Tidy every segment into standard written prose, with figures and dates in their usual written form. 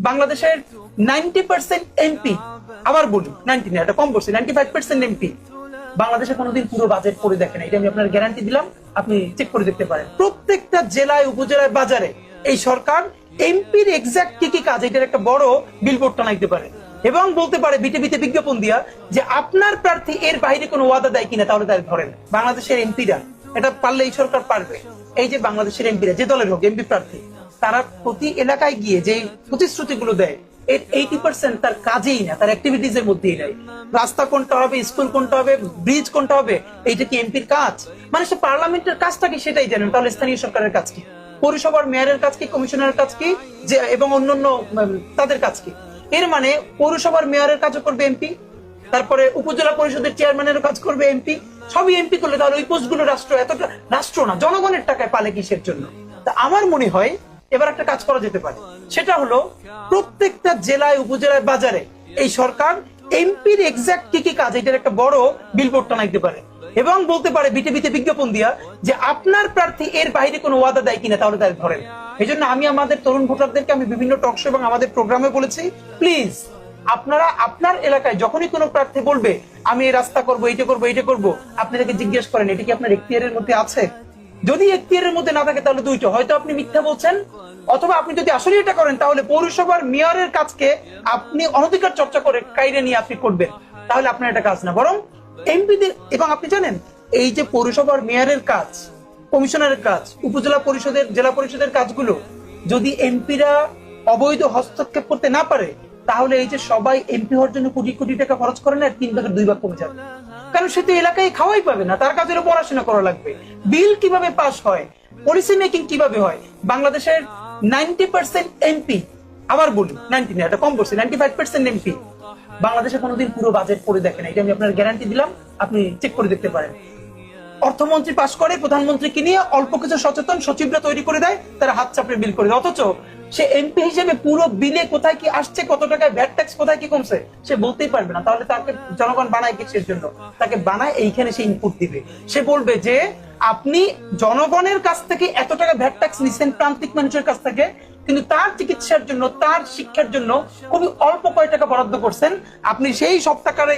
বাংলাদেশের 90% এমপি, আবার বলি 90 না, এটা কম করছি, 95% এমপি বাংলাদেশে কোনোদিন পুরো বাজেট করে দেখে না। এটা আমি আপনার গ্যারান্টি দিলাম, আপনি চেক করে দেখতে পারেন। প্রত্যেকটা জেলায়, উপজেলায়, বাজারে এই সরকার এমপির এক্সাক্ট কি কি কাজ, এটার একটা বড় বিলবোর্ড টানাইতে পারে এবং বলতে পারে বিটিভিতে বিজ্ঞাপন দিয়া যে আপনার প্রার্থী এর বাইরে কোনো ওয়াদা দেয় কিনা, তাহলে তাদের ধরেন। বাংলাদেশের এমপিরা এটা পারলে এই সরকার পারবে। এই যে বাংলাদেশের এমপিরা যে দলের হোক এমপি প্রার্থী, তারা প্রতি এলাকায় গিয়ে যে প্রতিশ্রুতিগুলো দেয় এর 80% তার কাজেই না, তার অ্যাক্টিভিটিজ এর মধ্যেই নাই। রাস্তা কোনটা হবে, স্কুল কোনটা হবে, ব্রিজ কোনটা হবে, এইটা কি এমপির কাজ? মানে সে পার্লামেন্টের কাজটা কি সেটাই জানেন, তাহলে স্থানীয় সরকারের কাজ কি? পৌরসভার মেয়রের কাজ কি, কমিশনারের কাজ কি, যে এবং অন্যান্য তাদের কাজ কি? এর মানে পৌরসভার মেয়রের কাজও করবে এমপি, তারপরে উপজেলা পরিষদের চেয়ারম্যানের কাজ করবে এমপি, সবই এমপি করলে তাহলে ওই পোস্টগুলো রাষ্ট্র, এতটা রাষ্ট্র না, জনগণের টাকায় পালে কিসের জন্য? তা আমার মনে হয় এবার একটা কাজ করা যেতে পারে, সেটা হলো প্রত্যেকটা জেলায়, উপজেলায়, বাজারে এই সরকার এমপির এক্সাক্ট কি কি কাজ, এটার একটা বড় বিলবোর্ড টানাইতে পারে এবং বলতে পারে বিটিভিতে বিজ্ঞাপন দিয়া যে আপনার প্রার্থী এর বাইরে কোনো ওয়াদা দেয় কিনা, তাহলে তাদের ধরেন। এই জন্য আমি আমাদের তরুণ ভোটারদেরকে আমি বিভিন্ন টক শো এবং আমাদের প্রোগ্রামে বলেছি, প্লিজ আপনারা আপনার এলাকায় যখনই কোনো প্রার্থী বলবে আমি এই রাস্তা করবো, এইটা করবো, এইটা করবো, আপনি তাকে জিজ্ঞেস করেন এটা কি আপনার এখতিয়ারের মধ্যে আছে। যদি এখতিয়ারের মধ্যে না থাকে তাহলে দুইটা, হয়তো আপনি মিথ্যা বলছেন, অথবা আপনি যদি আসলে এটা করেন তাহলে পৌরসভার মেয়রের কাজকে আপনি অনধিকার চর্চা করে কাইরে নিয়ে আপনি করবেন, তাহলে আপনার এটা কাজ না। বরং এমপিদের, এবং আপনি জানেন এই যে পৌরসভার মেয়রের কাজ, কমিশনারের কাজ, উপজেলা পরিষদের, জেলা পরিষদের কাজগুলো যদি এমপিরা অবৈধ হস্তক্ষেপ করতে না পারে, তাহলে এই যে সবাই এমপি হওয়ার জন্য কোটি কোটি টাকা খরচ করে না, 3 ভাগের 2 ভাগ কমে যাবে। কারণ সে তো এলাকায় খাওয়াই পাবে না, তার কাজেরও পড়াশোনা করা লাগবে, বিল কিভাবে পাস হয়, পলিসি মেকিং কিভাবে হয়। বাংলাদেশের 90% এমপি, আবার বলি 90 না, এটা কম করছি, 95% এমপি বাংলাদেশে কোনোদিন পুরো বাজেট করে দেখে না। এটা আমি আপনার গ্যারান্টি দিলাম, আপনি চেক করে দেখতে পারেন। অর্থমন্ত্রী পাশ করে, প্রধানমন্ত্রীকে নিয়ে অল্প কিছু সচেতন সচিবরা তৈরি করে দেয়, তারা হাত চাপড়ে বিল করে দেয়, অথচ সে এমপি হিসেবে পুরো বিলে কোথায় কি আসছে, কত টাকায় ভ্যাট ট্যাক্স কোথায় কি কমছে সে বলতেই পারবে না। তাহলে তাকে জনগণ বানায় কিসের জন্য? তাকে বানায় এইখানে সে ইনপুট দিবে, সে বলবে যে আপনি জনগণের কাছ থেকে এত টাকা ভ্যাট ট্যাক্স নিচ্ছেন, প্রান্তিক মানুষের কার থেকে, কিন্তু তার চিকিৎসার জন্য, তার শিক্ষার জন্য খুবই অল্প কয় টাকা বরাদ্দ করছেন। আপনি সেই সব টাকারে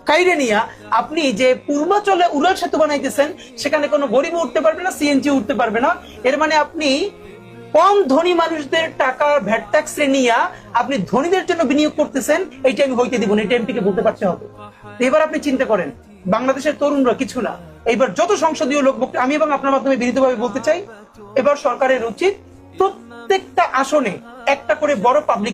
কাইরে নিয়া আপনি যে পূর্বাচলে উড়াল সেতু বানাইতেছেন, সেখানে কোনো গরিব উঠতে পারবে না, সিএনজি উঠতে পারবে না। এর মানে আপনি কম ধনী মানুষদের টাকা ভ্যাট ট্যাক্স নিয়ে আপনি ধনীদের জন্য বিনিয়োগ করতেছেন, এইটা আমি হইতে দিব না, এটা এমপিকে বলতে পারতে হবে। এবার আপনি চিন্তা করেন, বাংলাদেশের তরুণরা কিছু না, এইবার যত সংসদীয় লোক, আমি এবং আপনার মাধ্যমে বিনীতভাবে বলতে চাই, এবার সরকারের উচিত প্রত্যেকটা আসনে একটা করে বড় পাবলিক